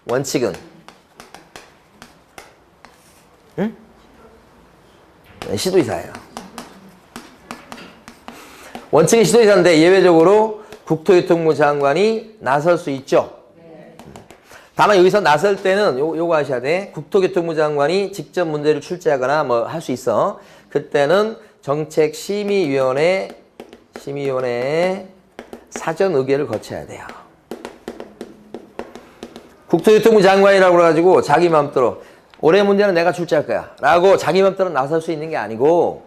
[SPEAKER 1] 원칙은? 응? 네, 시도지사예요. 원칙은 시도지사인데 예외적으로 국토교통부 장관이 나설 수 있죠. 다만 여기서 나설 때는 요거 하셔야 돼. 국토교통부 장관이 직접 문제를 출제하거나 뭐 할 수 있어. 그때는 정책심의위원회에 사전 의결을 거쳐야 돼요. 국토교통부 장관이라고 그래가지고 자기 마음대로 올해 문제는 내가 출제할 거야 라고 자기 마음대로 나설 수 있는 게 아니고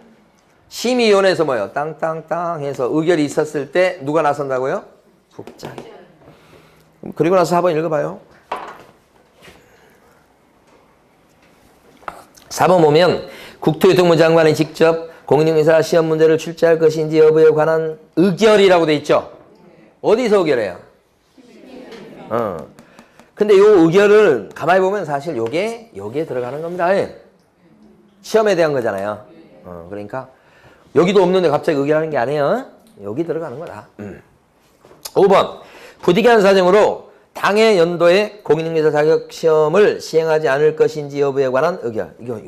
[SPEAKER 1] 심의위원회에서 뭐요? 땅땅땅 해서 의결이 있었을 때 누가 나선다고요? 국장이. 그리고 나서 한번 읽어봐요. 4번 보면 국토교통부 장관이 직접 공인중개사 시험 문제를 출제할 것인지 여부에 관한 의결이라고 돼 있죠. 어디서 의결해요? 근데 요 의결을 가만히 보면 사실 요게 들어가는 겁니다. 시험에 대한 거잖아요. 그러니까 여기도 없는데 갑자기 의결하는 게 아니에요. 여기 들어가는 거다. 5번 부득이한 사정으로 당해 연도에 공인중개사 자격 시험을 시행하지 않을 것인지 여부에 관한 의결. 이거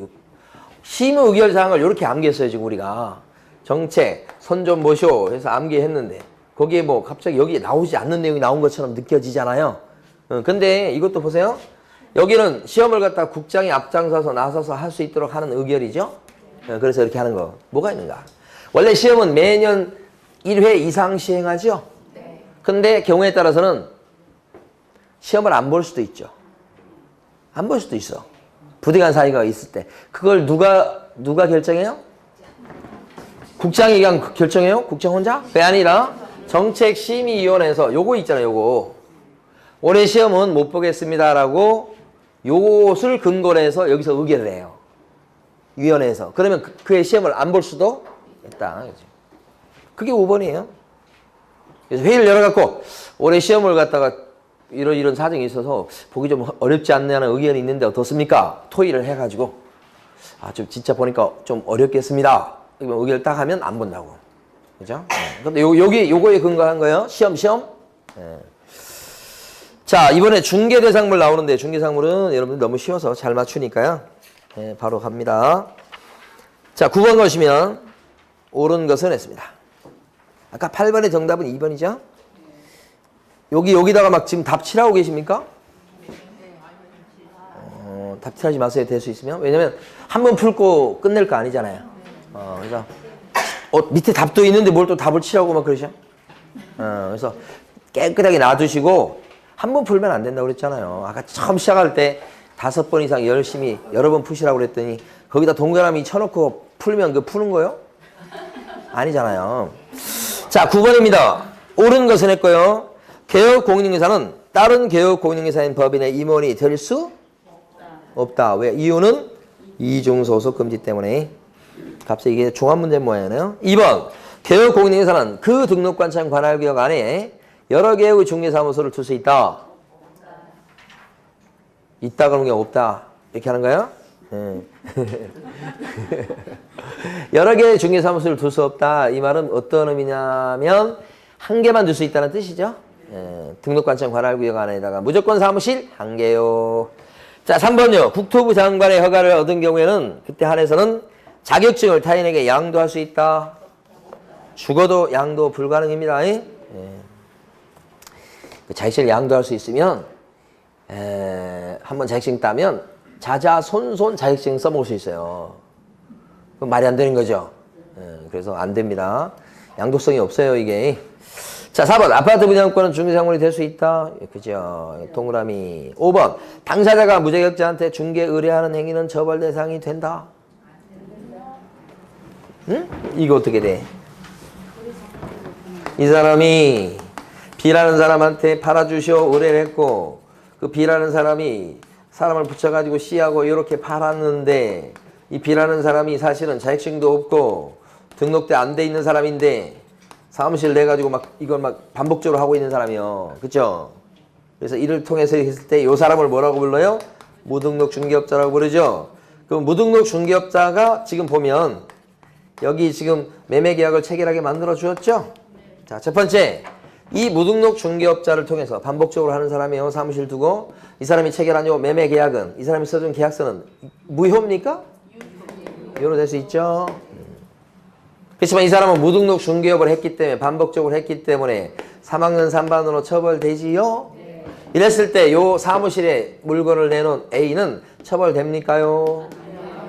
[SPEAKER 1] 심의 의결 사항을 이렇게 암기했어요. 지금 우리가 정책, 선좀 보쇼 해서 암기했는데 거기에 뭐 갑자기 여기 나오지 않는 내용이 나온 것처럼 느껴지잖아요. 근데 이것도 보세요. 여기는 시험을 갖다 국장이 앞장서서 나서서 할 수 있도록 하는 의결이죠. 그래서 이렇게 하는 거. 뭐가 있는가? 원래 시험은 매년 1회 이상 시행하죠. 근데 경우에 따라서는 시험을 안 볼 수도 있죠. 안 볼 수도 있어. 부득이한 사유가 있을 때. 그걸 누가 결정해요? 국장이 그냥 결정해요? 국장 혼자? 그게 아니라 정책심의위원회에서 요거 있잖아요. 요거. 올해 시험은 못 보겠습니다라고 요것을 근거로 해서 여기서 의결을 해요. 위원회에서. 그러면 그의 시험을 안 볼 수도 있다. 그게 5번이에요. 그래서 회의를 열어갖고 올해 시험을 갖다가 이런 사정이 있어서 보기 좀 어렵지 않냐는 의견이 있는데 어떻습니까? 토의를 해가지고 좀 진짜 보니까 좀 어렵겠습니다. 의견을 딱 하면 안 본다고. 그죠? 근데 요거에 근거한 거예요. 시험. 네. 자, 이번에 중개대상물 나오는데 중개상물은 여러분들 너무 쉬워서 잘 맞추니까요. 네, 바로 갑니다. 자, 9번 보시면 옳은 것은 했습니다. 아까 8번의 정답은 2번이죠? 여기다가 막 지금 답 칠하고 계십니까? 답 칠하지 마세요. 될 수 있으면. 왜냐면 한 번 풀고 끝낼 거 아니잖아요. 그래서 밑에 답도 있는데 뭘 또 답을 칠하고 막 그러셔? 그래서 깨끗하게 놔두시고 한 번 풀면 안 된다고 그랬잖아요. 아까 처음 시작할 때 5번 이상 열심히 여러 번 푸시라고 그랬더니 거기다 동그라미 쳐놓고 풀면 그 푸는 거요? 아니잖아요. 자, 9번입니다. 옳은 것은 했고요. 개업 공인중개사는 다른 개업 공인중개사인 법인의 임원이 될 수 없다. 왜? 이유는 이중소속 금지 때문에. 갑자기 이게 종합문제 모양이네요. 2번 개업 공인중개사는 그 등록관청 관할구역 안에 여러 개의 중개사무소를 둘 수 있다. 있다 그러는 게 없다. 이렇게 하는 거예요? 여러 개의 중개사무소를 둘 수 없다. 이 말은 어떤 의미냐면 한 개만 둘 수 있다는 뜻이죠. 등록관청 관할구역 안에다가 무조건 사무실 한 개요. 자, 3번요. 국토부 장관의 허가를 얻은 경우에는 그때 한해서는 자격증을 타인에게 양도할 수 있다. 죽어도 양도 불가능입니다. 자격증을 양도할 수 있으면 한번 자격증 따면 자자손손 자격증 써먹을 수 있어요. 그건 말이 안 되는 거죠. 그래서 안 됩니다. 양도성이 없어요, 이게. 자, 4번. 아파트 분양권은 중개상물이 될 수 있다. 그죠. 동그라미. 5번. 당사자가 무자격자한테 중개 의뢰하는 행위는 처벌 대상이 된다. 응? 이거 어떻게 돼? 이 사람이 B라는 사람한테 팔아주시오 의뢰를 했고 그 B라는 사람이 사람을 붙여가지고 C하고 이렇게 팔았는데 이 B라는 사람이 사실은 자격증도 없고 등록돼 안 돼 있는 사람인데 사무실 내가지고 막 이걸 막 반복적으로 하고 있는 사람이요. 그쵸? 그래서 이를 통해서 했을 때 이 사람을 뭐라고 불러요? 무등록 중개업자라고 부르죠. 그럼 무등록 중개업자가 지금 보면 여기 지금 매매계약을 체결하게 만들어 주었죠? 자, 첫 번째. 이 무등록 중개업자를 통해서 반복적으로 하는 사람이요. 사무실 두고 이 사람이 체결한 요 매매계약은 이 사람이 써준 계약서는 무효입니까? 유효로 될 수 있죠. 그렇지만 이 사람은 무등록 중개업을 했기 때문에 반복적으로 했기 때문에 3학년 3반으로 처벌되지요? 이랬을 때 요 사무실에 물건을 내놓은 A는 처벌됩니까요?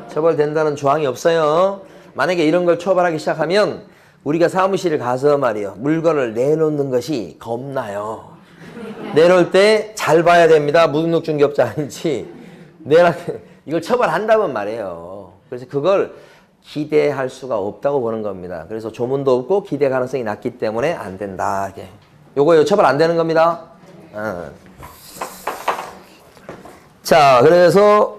[SPEAKER 1] 처벌된다는 조항이 없어요. 만약에 이런 걸 처벌하기 시작하면 우리가 사무실에 가서 말이요. 물건을 내놓는 것이 겁나요. 내놓을 때 잘 봐야 됩니다. 무등록 중개업자 아닌지. 이걸 처벌한다면 말이에요. 그래서 그걸 기대할 수가 없다고 보는 겁니다. 그래서 조문도 없고 기대 가능성이 낮기 때문에 안 된다. 이게. 요거 처벌 안 되는 겁니다. 자, 그래서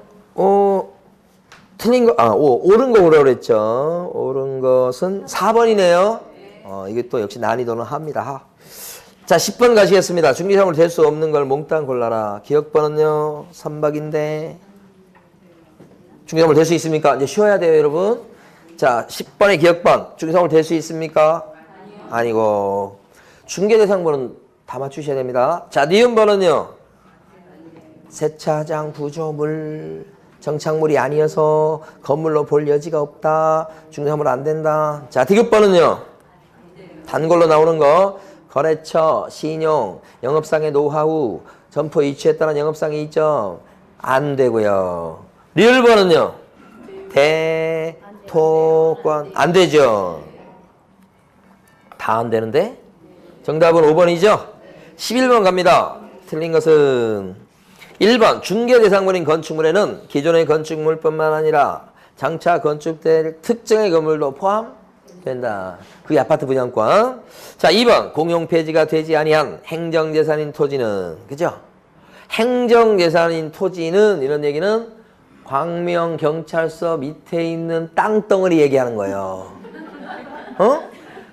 [SPEAKER 1] 틀린 거, 옳은 거 오라고 그랬죠. 옳은 것은 4번이네요. 이게 또 역시 난이도는 합니다. 자, 10번 가시겠습니다. 중개사무로 될 수 없는 걸 몽땅 골라라. 기억번은요, 3박인데. 중개사무로 될 수 있습니까? 이제 쉬어야 돼요, 여러분. 자, 10번의 기억번. 중개사무로 될 수 있습니까? 아니고. 중개대상번은 다 맞추셔야 됩니다. 자, 니은번은요, 세차장 구조물. 정착물이 아니어서 건물로 볼 여지가 없다. 중개사무로 안 된다. 자, 디귿번은요. 단골로 나오는 거. 거래처, 신용, 영업상의 노하우, 점포 위치에 따른 영업상의 이점. 안 되고요. 리을번은요. 대토권. 안 되죠. 다 안 되는데? 정답은 5번이죠? 11번 갑니다. 틀린 것은 1번 중개대상물인 건축물에는 기존의 건축물뿐만 아니라 장차 건축될 특정의 건물도 포함된다. 그게 아파트 분양권. 자, 2번 공용폐지가 되지 아니한 행정재산인 토지는, 그죠? 행정재산인 토지는 이런 얘기는 광명경찰서 밑에 있는 땅덩어리 얘기하는 거예요.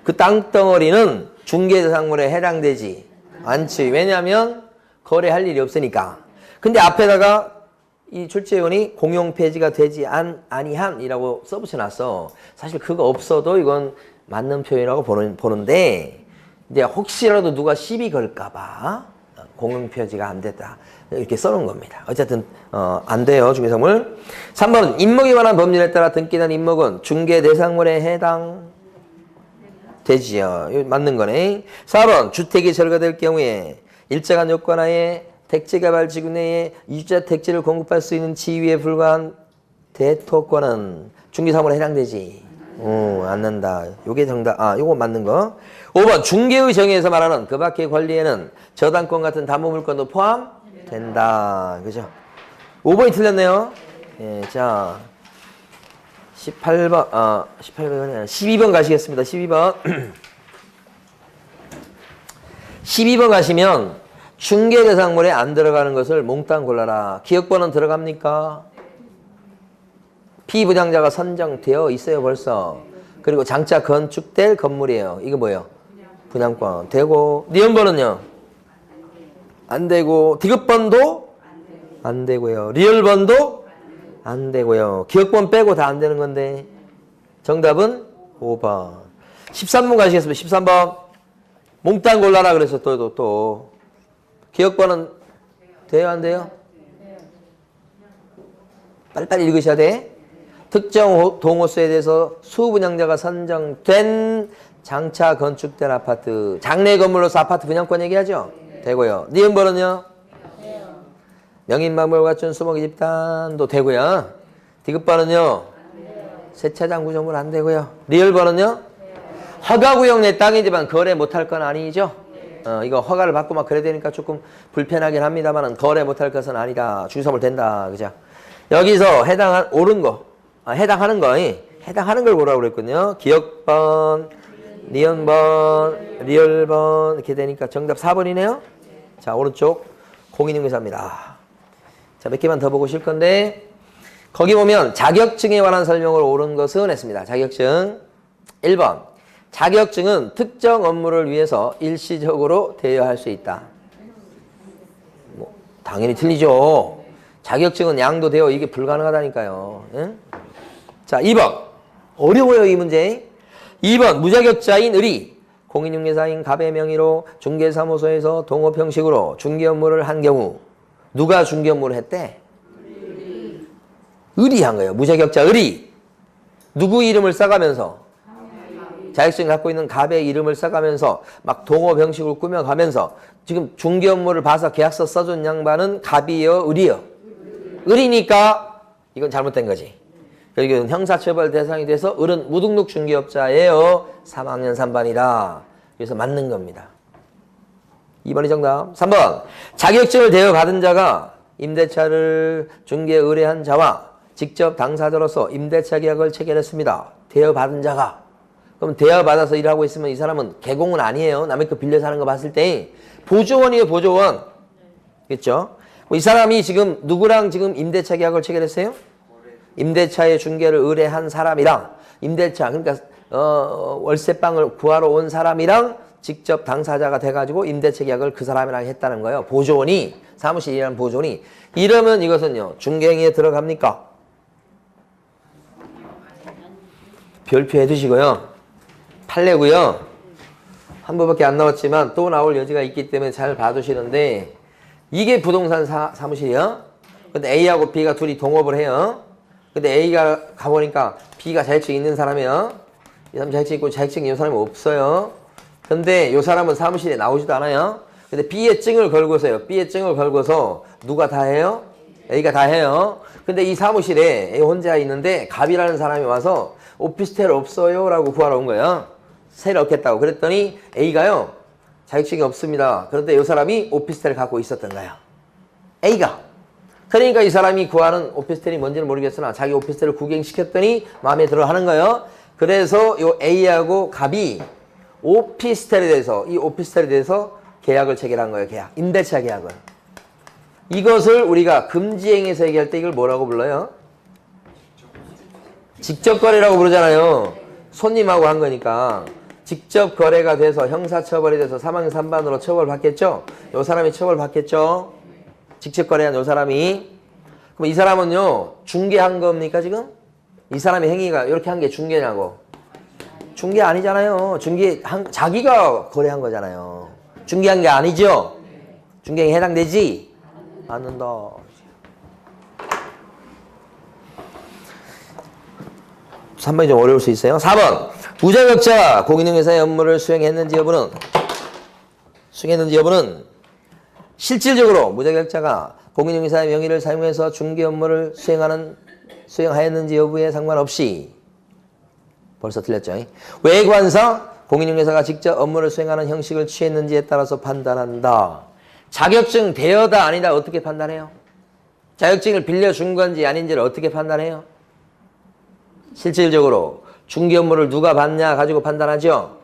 [SPEAKER 1] 그 땅덩어리는 중개대상물에 해당되지 않지. 왜냐하면 거래할 일이 없으니까. 근데 앞에다가 이 출제위원이 공용폐지가 되지 아니한이라고 써붙여놨어. 사실 그거 없어도 이건 맞는 표현이라고 보는데 이제 혹시라도 누가 시비 걸까봐 공용폐지가 안 됐다 이렇게 써놓은 겁니다. 어쨌든 안 돼요, 중개사물. 3번 임목에 관한 법률에 따라 등기된 임목은 중개대상물에 해당되지요. 이거 맞는 거네. 4번 주택이 절거될 경우에 일정한 요건하에 택지개발지구 내에 유주자 택지를 공급할 수 있는 지위에 불과한 대토권은 중개사무에 해당되지. 안 난다. 요게 정답. 요거 맞는 거. 5번 중개의 정의에서 말하는 그 밖의 권리에는 저당권 같은 담보물권도 포함된다. 그죠? 5번이 틀렸네요. 예, 자 18번 18번이 아니라 12번 가시겠습니다. 12번 12번 가시면 중개대상물에 안 들어가는 것을 몽땅 골라라. 기억번은 들어갑니까? 피부장자가 선정되어 있어요, 벌써. 그리고 장차 건축될 건물이에요. 이거 뭐예요? 분양권. 되고. 니은번은요? 안 되고. 디귿번도? 안 되고요. 리을번도? 안 되고요. 기억번 빼고 다 안 되는 건데. 정답은 5번. 13번 가시겠습니다. 13번. 몽땅 골라라 그래서 또. 기억번은 돼요, 안 돼요? 빨리빨리 읽으셔야 돼. 특정 동호수에 대해서 수분양자가 선정된 장차 건축된 아파트. 장래 건물로서 아파트 분양권 얘기하죠? 되고요. 니은번은요? 명인망물 갖춘 수목이 집단도 되고요. 디귿번은요? 세차장 구조물 안 되고요. 리을번은요? 허가구역 내 땅이지만 거래 못할 건 아니죠? 이거 허가를 받고 막 그래야 되니까 조금 불편하긴 합니다만 거래 못할 것은 아니다. 중개사무로 된다. 그죠? 여기서 옳은 거, 해당하는 거, 해당하는 걸 보라고 그랬거든요. 기억번, 니은번, 리을번 이렇게 되니까 정답 4번이네요. 자, 오른쪽 공인중개사입니다. 자, 몇 개만 더 보고 실 건데 거기 보면 자격증에 관한 설명을 옳은 것은 했습니다. 자격증 1번 자격증은 특정 업무를 위해서 일시적으로 대여할 수 있다. 뭐, 당연히 틀리죠. 자격증은 양도되어 이게 불가능하다니까요. 응? 자, 2번 어려워요 이 문제. 2번 무자격자인 을이 공인중개사인 갑의 명의로 중개사무소에서 동업 형식으로 중개 업무를 한 경우 누가 중개 업무를 했대? 을이 한 거예요. 무자격자 을이 누구 이름을 써가면서 자격증 갖고 있는 갑의 이름을 써가면서 막 동업 형식으로 꾸며가면서 지금 중개 업무를 봐서 계약서 써준 양반은 갑이요 을이요? 을이니까 이건 잘못된 거지. 그리고 형사처벌 대상이 돼서 을은 무등록 중개업자예요. 3학년 3반이다. 그래서 맞는 겁니다. 2번이 정답. 3번 자격증을 대여받은 자가 임대차를 중개 의뢰한 자와 직접 당사자로서 임대차 계약을 체결했습니다. 대여받은 자가. 그럼 대여받아서 일하고 있으면 이 사람은 개공은 아니에요. 남의 거 빌려서 하는 거 봤을 때 보조원이에요. 보조원. 그렇죠? 이 사람이 지금 누구랑 지금 임대차 계약을 체결했어요? 임대차의 중개를 의뢰한 사람이랑 임대차 그러니까 월세방을 구하러 온 사람이랑 직접 당사자가 돼가지고 임대차 계약을 그 사람이랑 했다는 거예요. 보조원이 사무실에 일하는 보조원이 이러면 이것은요 중개행위에 들어갑니까? 별표 해두시고요. 판례고요. 한 번밖에 안 나왔지만 또 나올 여지가 있기 때문에 잘 봐두시는데 이게 부동산 사무실이요. 근데 A하고 B가 둘이 동업을 해요. 근데 A가 가보니까 B가 자격증이 있는 사람이에요. 이 사람 자격증 있고 자격증이 이 사람이 없어요. 근데 이 사람은 사무실에 나오지도 않아요. 근데 B의 증을 걸고서요. B의 증을 걸고서 누가 다 해요? A가 다 해요. 근데 이 사무실에 A 혼자 있는데 갑이라는 사람이 와서 오피스텔 없어요 라고 구하러 온 거예요. 세를 얻겠다고. 그랬더니 A가요. 자격증이 없습니다. 그런데 이 사람이 오피스텔을 갖고 있었던 거예요. A가. 그러니까 이 사람이 구하는 오피스텔이 뭔지는 모르겠으나 자기 오피스텔을 구경시켰더니 마음에 들어 하는 거예요. 그래서 이 A하고 갑이 오피스텔에 대해서 이 오피스텔에 대해서 계약을 체결한 거예요. 계약. 임대차 계약을. 이것을 우리가 금지행위에서 얘기할 때 이걸 뭐라고 불러요? 직접 거래라고 부르잖아요. 손님하고 한 거니까. 직접 거래가 돼서 형사처벌이 돼서 3학년 3반으로 처벌받겠죠? 요 사람이 처벌받겠죠? 직접 거래한 요 사람이. 그럼 이 사람은요, 중개한 겁니까, 지금? 이 사람의 행위가 이렇게 한 게 중개냐고? 중개 아니잖아요. 자기가 거래한 거잖아요. 중개한 게 아니죠? 중개행위 해당되지? 않는다. 3번이 좀 어려울 수 있어요. 4번. 무자격자가 공인중개사의 업무를 수행했는지 여부는 실질적으로 무자격자가 공인중개사의 명의를 사용해서 중개 업무를 수행하였는지 여부에 상관없이 벌써 틀렸죠. 외관상 공인중개사가 직접 업무를 수행하는 형식을 취했는지에 따라서 판단한다. 자격증 대여다 아니다 어떻게 판단해요? 자격증을 빌려준 건지 아닌지를 어떻게 판단해요? 실질적으로 중개 업무를 누가 받냐 가지고 판단하죠.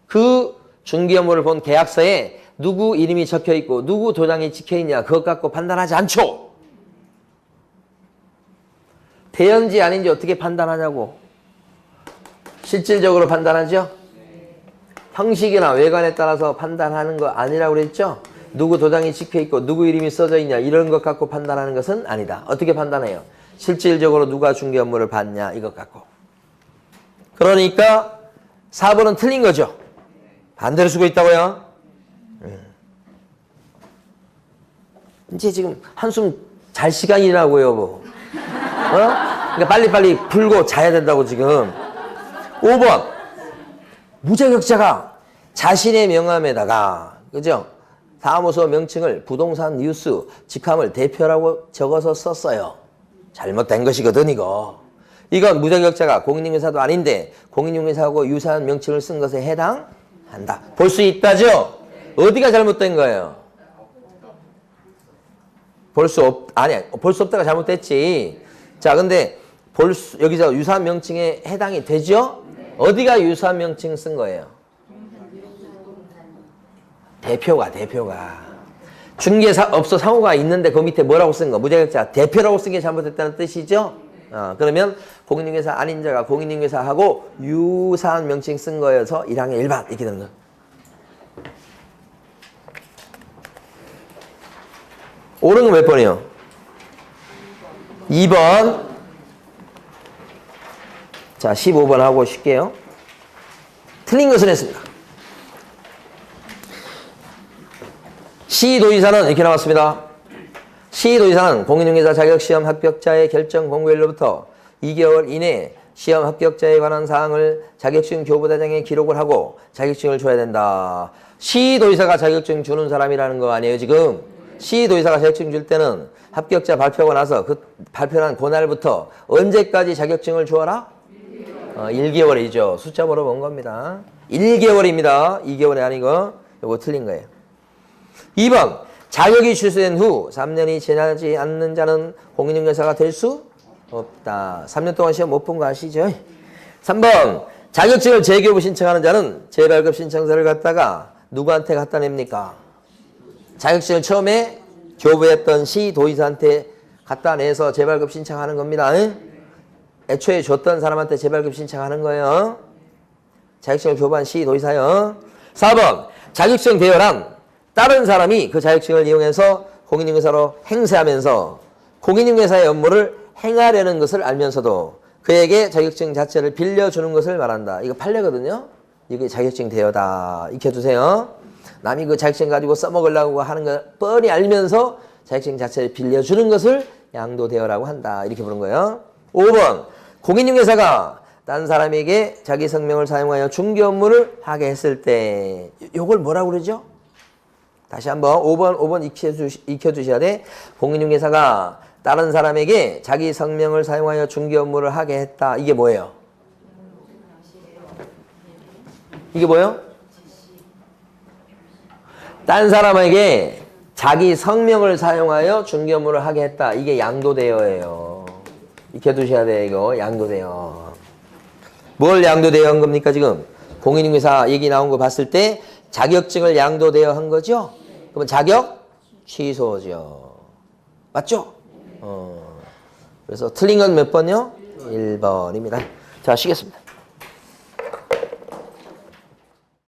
[SPEAKER 1] 그 중개 업무를 본 계약서에 누구 이름이 적혀있고 누구 도장이 찍혀있냐 그것 갖고 판단하지 않죠. 대여인지 아닌지 어떻게 판단하냐고. 실질적으로 판단하죠. 형식이나 외관에 따라서 판단하는 거 아니라고 그랬죠. 누구 도장이 찍혀있고 누구 이름이 써져 있냐 이런 것 갖고 판단하는 것은 아니다. 어떻게 판단해요? 실질적으로 누가 중개 업무를 받냐 이것 갖고. 그러니까 4번은 틀린 거죠. 반대로 쓰고 있다고요. 이제 지금 한숨 잘 시간이라고요. 뭐. 그러니까 빨리빨리 풀고 자야 된다고 지금. 5번. 무자격자가 자신의 명함에다가 그죠? 사무소 명칭을 부동산 뉴스 직함을 대표라고 적어서 썼어요. 잘못된 것이거든 이거. 이건 무자격자가 공인중개사도 아닌데 공인중개사하고 유사한 명칭을 쓴 것에 해당한다. 볼 수 있다죠? 어디가 잘못된 거예요? 볼 수 없다가 잘못됐지. 자, 근데 여기서 유사한 명칭에 해당이 되죠? 어디가 유사한 명칭 쓴 거예요? 대표가. 중개업소 상호가 있는데 그 밑에 뭐라고 쓴 거? 무자격자 대표라고 쓴 게 잘못됐다는 뜻이죠? 그러면 공인중개사 아닌 자가 공인중개사하고 유사한 명칭 쓴 거여서 1항의 1반 이렇게 되는 거예요. 옳은 건 몇 번이에요? 2번. 자, 15번 하고 쉽게요. 틀린 것은 했습니다. 시도지사는 이렇게 나왔습니다. 시도지사는 공인중개사 자격시험 합격자의 결정 공고일로부터 2개월 이내에 시험 합격자에 관한 사항을 자격증 교부대장에 기록을 하고 자격증을 줘야 된다. 시도지사가 자격증 주는 사람이라는 거 아니에요, 지금? 시도지사가 자격증 줄 때는 합격자 발표가 나서 그 발표한 그날부터 언제까지 자격증을 주어라? 1개월이죠. 숫자 물어본 겁니다. 1개월입니다. 2개월이 아니고 이거 틀린 거예요. 2번. 자격이 취소된 후 3년이 지나지 않는 자는 공인중개사가 될 수 없다. 3년 동안 시험 못 본 거 아시죠? 3번. 자격증을 재교부 신청하는 자는 재발급 신청서를 갖다가 누구한테 갖다 냅니까? 자격증을 처음에 교부했던 시도지사한테 갖다 내서 재발급 신청하는 겁니다. 애초에 줬던 사람한테 재발급 신청하는 거예요. 자격증을 교부한 시도지사요. 4번. 자격증 대여란 다른 사람이 그 자격증을 이용해서 공인중개사로 행세하면서 공인중개사의 업무를 행하려는 것을 알면서도 그에게 자격증 자체를 빌려주는 것을 말한다. 이거 판례거든요. 이게 자격증 대여다. 익혀두세요. 남이 그 자격증 가지고 써먹으려고 하는 걸 뻔히 알면서 자격증 자체를 빌려주는 것을 양도대여라고 한다. 이렇게 부른 거예요. 5번. 공인중개사가 딴 사람에게 자기 성명을 사용하여 중개 업무를 하게 했을 때 이걸 뭐라고 그러죠? 다시 한번 5번 익혀두셔야 돼. 공인중개사가 다른 사람에게 자기 성명을 사용하여 중개 업무를 하게 했다. 이게 뭐예요? 이게 뭐예요? 딴 사람에게 자기 성명을 사용하여 중개 업무를 하게 했다. 이게 양도대여예요. 익혀두셔야 돼. 이거 양도대여. 뭘 양도대여한 겁니까 지금? 공인중개사 얘기 나온 거 봤을 때 자격증을 양도대여한 거죠? 그러면 자격 취소죠. 맞죠? 그래서 틀린 건 몇 번요? 1번입니다. 자, 쉬겠습니다.